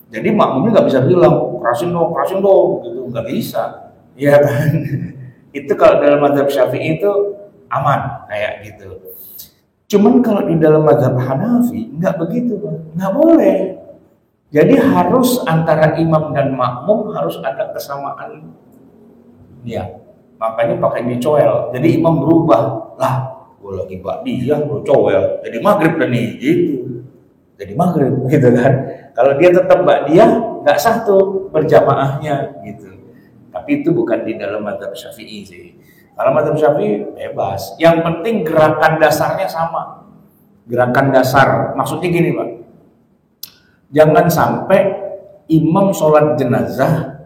[SPEAKER 1] Jadi makmumnya nggak bisa bilang kerasin dong, gitu, nggak bisa, ya kan? Itu kalau dalam mazhab Syafi'i itu aman kayak gitu. Cuman kalau di dalam mazhab Hanafi nggak begitu, Pak. Nggak boleh. Jadi harus antara imam dan makmum harus ada kesamaan. Ya, makanya pakai dicoel. Jadi imam berubah lah. Gue lagi ba'diyah, gue coel. Jadi maghrib kan nih, gitu. Jadi maghrib, gitu kan. Kalau dia tetap ba'diyah, nggak sah tuh berjamaahnya, gitu. Tapi itu bukan di dalam mazhab Syafi'i sih. Kalau mazhab Syafi'i bebas. Yang penting gerakan dasarnya sama. Gerakan dasar, maksudnya gini, Pak. Jangan sampai imam sholat jenazah,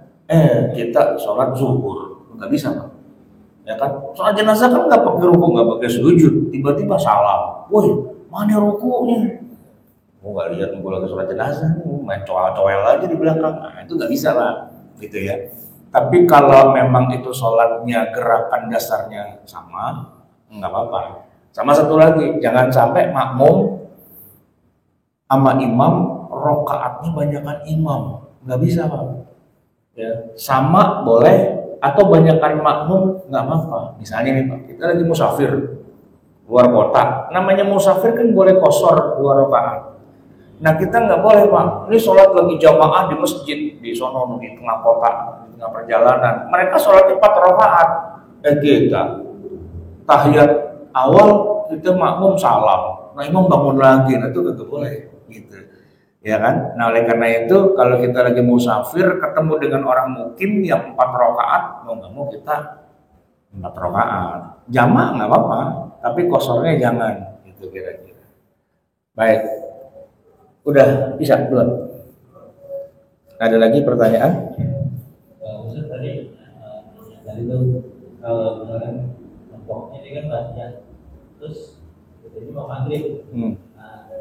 [SPEAKER 1] kita sholat zuhur, nggak bisa, Pak. Ya kan, sholat jenazah kan nggak pakai ruku, nggak pakai sujud, tiba-tiba salam. Woi, mana rukunya? Gue nggak lihat, gue lagi sholat jenazah, main coel-coel aja di belakang. Nah, itu nggak bisa lah, gitu ya. Tapi kalau memang itu sholatnya gerakan dasarnya sama, nggak apa-apa. Sama satu lagi, jangan sampai makmum sama imam rokaatnya banyakan imam, nggak bisa, Pak. Ya, sama boleh atau banyakan makmum nggak apa-apa. Misalnya nih, Pak, kita lagi musafir luar kota, namanya musafir kan boleh kosor 2 rakaat. Nah kita nggak boleh, Pak. Ini sholat lagi jamaah di masjid di sono di tengah kota, di tengah perjalanan. Mereka sholat 4 rakaat. Kita tahiyat awal kita makmum salam. Nah imam bangun lagi, nah itu nggak boleh, gitu. Ya kan? Nah oleh karena itu kalau kita lagi musafir ketemu dengan orang mukim yang 4 rakaat, mau nggak mau kita 4 rakaat. Jamaah nggak apa-apa, tapi kosornya jangan, gitu kira-kira. Baik. Udah bisa belum? Ada lagi pertanyaan?
[SPEAKER 2] Ustaz tadi itu kalau misalkan kelompoknya ini kan ba'diyah, terus jadi mau maghrib. Nah,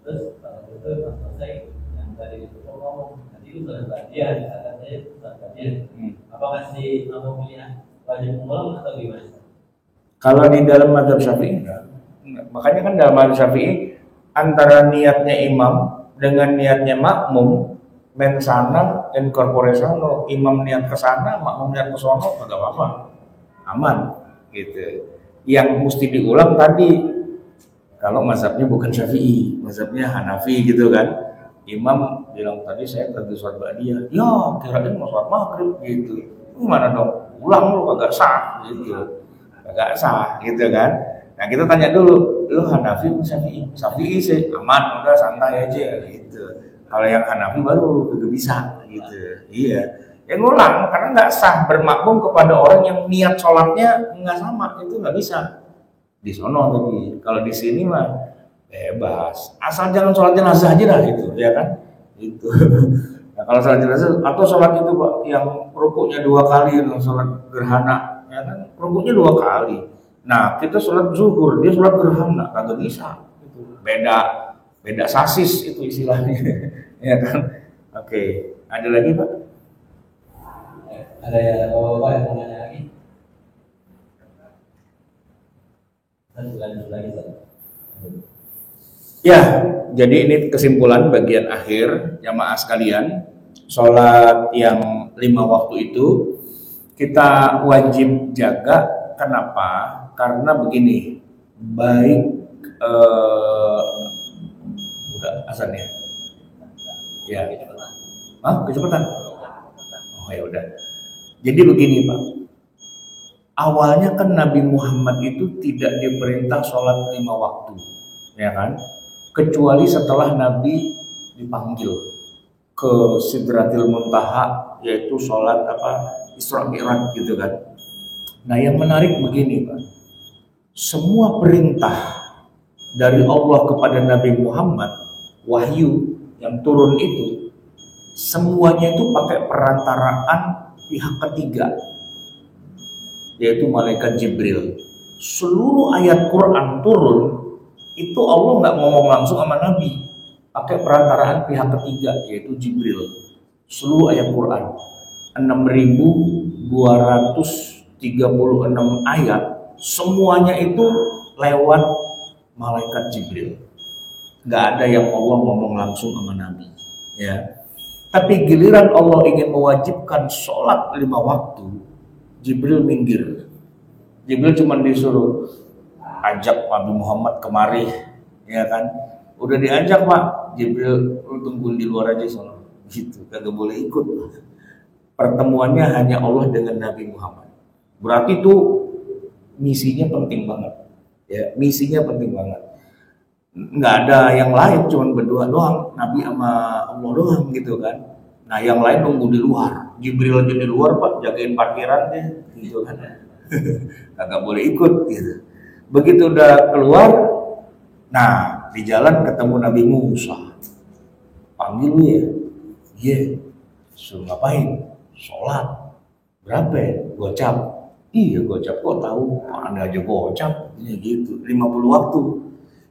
[SPEAKER 2] terus kalau itu pas selesai yang tadi itu ngomong tadi itu sudah ba'diyah, misalkan saya sudah ba'diyah. Apakah si mau pilihan wajib mengulang atau gimana?
[SPEAKER 1] Kalau di dalam mazhab Syafi'i enggak. Makanya kan dalam mazhab Syafi'i antara niatnya imam dengan niatnya makmum mensana in corpore sano, imam niat ke sana, makmum niat ke sono, enggak apa-apa. Aman gitu. Yang mesti diulang tadi kalau mazhabnya bukan Syafi'i, mazhabnya Hanafi gitu kan. Imam bilang tadi saya lagi sholat ba'diyah. Ya, kirain mau sholat maghrib gitu. Gimana dong? Ulang lu kagak sah gitu. Kagak sah gitu kan. Nah kita tanya dulu, lu Hanafi atau Syafi'i? Syafi'i sih, aman, udah santai aja gitu. Kalau yang Hanafi baru kagak bisa gitu. Iya, ya ngulang karena nggak sah bermakmum kepada orang yang niat sholatnya nggak sama, itu nggak bisa. Di sono tadi, kalau di sini mah bebas, asal jangan sholat jenazah aja lah itu, ya kan? Itu. Nah kalau sholat jenazah atau sholat itu, Pak, yang rukuknya 2 kali, sholat gerhana, ya kan? Rukuknya 2 kali. Nah, kita sholat zuhur, dia sholat gerhana, kagak bisa. Itu beda sasis itu istilahnya, ya kan? Oke, ada lagi Pak?
[SPEAKER 2] Ada ya, Bapak yang mau nanya lagi? Lanjut lagi.
[SPEAKER 1] Ya, jadi ini kesimpulan bagian akhir jamaah sekalian. Sholat yang 5 waktu itu kita wajib jaga. Kenapa? Karena begini, baik udah azan ya? Ya, kecepatan. Oh ya udah. Jadi begini Pak, awalnya kan Nabi Muhammad itu tidak diperintah sholat 5 waktu, ya kan? Kecuali setelah Nabi dipanggil ke Sidratil Muntaha, yaitu sholat Isra Mi'raj gitu kan. Nah yang menarik begini Pak, semua perintah dari Allah kepada Nabi Muhammad, wahyu yang turun itu, semuanya itu pakai perantaraan pihak ketiga, yaitu malaikat Jibril. Seluruh ayat Quran turun itu Allah nggak ngomong langsung sama Nabi, pakai perantaraan pihak ketiga, yaitu Jibril. Seluruh ayat Quran 6.236 ayat, semuanya itu lewat malaikat Jibril. Nggak ada yang Allah ngomong langsung sama Nabi, ya. Tapi giliran Allah ingin mewajibkan sholat 5 waktu, Jibril minggir. Jibril cuma disuruh ajak Nabi Muhammad kemari, ya kan? Udah diajak Pak, Jibril lu tungguin di luar aja sono. Gitu, kagak boleh ikut. Pertemuannya hanya Allah dengan Nabi Muhammad. Berarti itu misinya penting banget. Ya, misinya penting banget. Nggak ada yang lain, cuma berdua doang, Nabi sama Allah doang gitu kan. Nah yang lain nunggu di luar, Jibril aja di luar Pak, jagain parkirannya gitu kan. Nggak boleh ikut gitu. Begitu udah keluar, nah di jalan ketemu Nabi Musa, panggil lu ya, iya, suruh ngapain? Sholat. Berapa ya? Gocap. Iya gocap, kok tahu? Anda aja gocap, ya gitu. 50 waktu.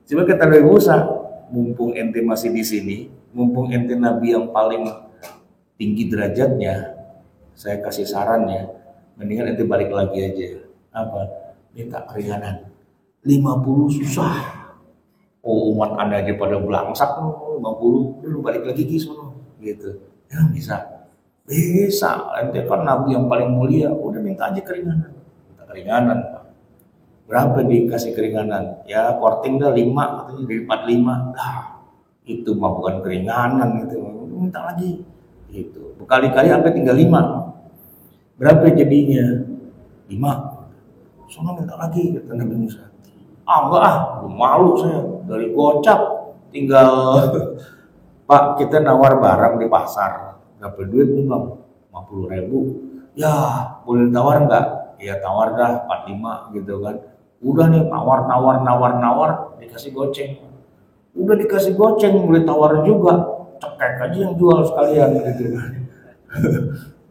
[SPEAKER 1] Coba kata Nabi Musa, mumpung ente masih di sini, mumpung ente Nabi yang paling tinggi derajatnya, saya kasih sarannya, mendingan ente balik lagi aja. Apa? Minta keringanan. 50 susah. Oh umat Anda aja pada belangsak, 50, lu balik lagi ke sana, gitu. Ya bisa. Ente kan Nabi yang paling mulia, udah minta aja keringanan. Minta keringanan, Pak. Berapa dikasih keringanan? Ya korting dah 5, katanya dari 45. Lah, itu mah bukan keringanan gitu. Minta lagi. Gitu. Berkali-kali sampai tinggal 5. Berapa jadinya? 5. Sono minta lagi kata Nabi Musa. Enggak malu saya. Dari gocap tinggal Pak, kita nawar barang di pasar. Berapa duit nih Bang? 50.000. Ya, boleh tawar enggak? Ya tawar dah 45 gitu kan. Udah nih nawar, dikasih goceng. Udah dikasih goceng, boleh tawar juga, cekek aja yang jual sekalian gitu kan.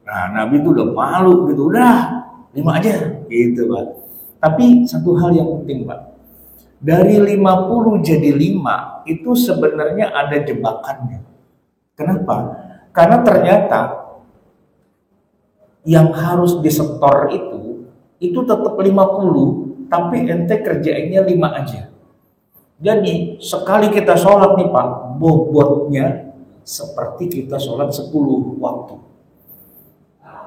[SPEAKER 1] Nah Nabi itu udah malu gitu, udah 5 aja gitu Pak. Tapi satu hal yang penting Pak, dari 50 jadi 5 itu sebenarnya ada jebakannya. Kenapa? Karena ternyata yang harus disetor itu tetap 50, tapi ente kerjainnya 5 aja. Jadi sekali kita sholat nih Pak, bobotnya seperti kita sholat 10 waktu.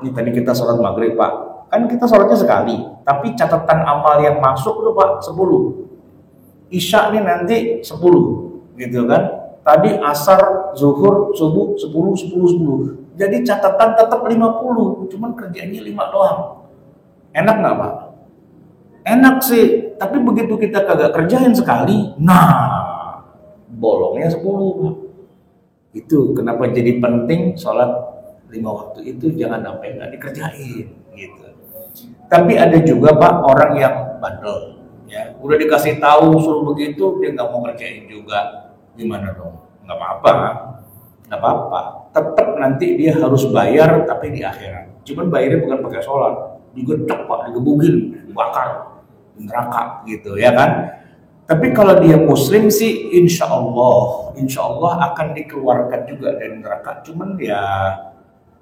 [SPEAKER 1] Ini tadi kita sholat maghrib Pak, kan kita sholatnya sekali, tapi catatan amal yang masuk tuh Pak 10. Isya nih nanti 10, gitu kan? Tadi asar, zuhur, subuh 10. Jadi catatan tetap 50, cuman kerjaannya 5 doang. Enak nggak Pak? Enak sih, tapi begitu kita kagak kerjain sekali, nah bolongnya 10 Pak. Itu kenapa jadi penting sholat 5 waktu itu jangan sampai nggak dikerjain gitu. Tapi ada juga Pak orang yang bandel, ya udah dikasih tahu suruh begitu dia nggak mau ngerjain juga, gimana dong? Nggak apa-apa. Tetap nanti dia harus bayar tapi di akhirat. Cuman bayarnya bukan pakai sholat, digecek Pak, digebugin, dibakar di neraka gitu ya kan. Tapi kalau dia muslim sih insya Allah akan dikeluarkan juga dari neraka. Cuman ya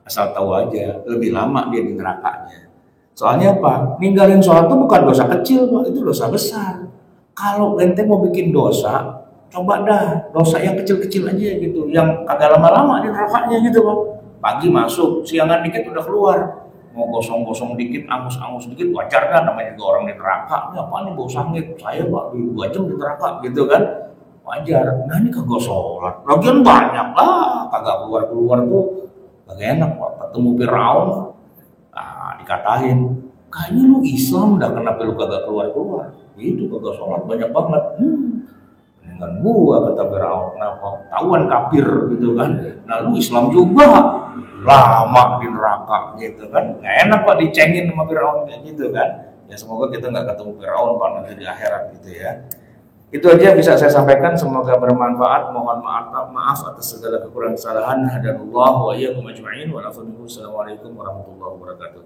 [SPEAKER 1] asal tahu aja, lebih lama dia di nerakanya. Soalnya apa? Ninggalin sholat itu bukan dosa kecil Pak, itu dosa besar. Kalau ente mau bikin dosa, coba dah dosa yang kecil-kecil aja gitu, yang kagak lama-lama di nerakanya gitu Pak. Pagi masuk, siangan dikit udah keluar. Mau gosong-gosong dikit, angus-angus dikit, wajar kan, namanya juga orang di neraka. Ini apa nih bau sangit? Saya Pak 2 jam di neraka gitu kan, wajar. Nah ini kagak sholat, lagian banyak lah, kagak keluar-keluar tuh, kagak enak Pak. Ketemu Firaun, dikatain, kayaknya lu Islam dah, kenapa lu kagak keluar-keluar? Itu kagak sholat banyak banget. Dengan gua kata Firaun, kenapa? Tahuan kafir gitu kan. Nah lu Islam juga, lama di neraka gitu kan. Nggak enak Pak dicengin sama Firaun kayak gitu kan. Ya semoga kita nggak ketemu Firaun Pak nanti di akhirat gitu ya. Itu aja bisa saya sampaikan, semoga bermanfaat. Mohon maaf atas segala kekurangan kesalahan. Hadanallahu wa iyyakum ajma'in wa assalamualaikum warahmatullahi wabarakatuh.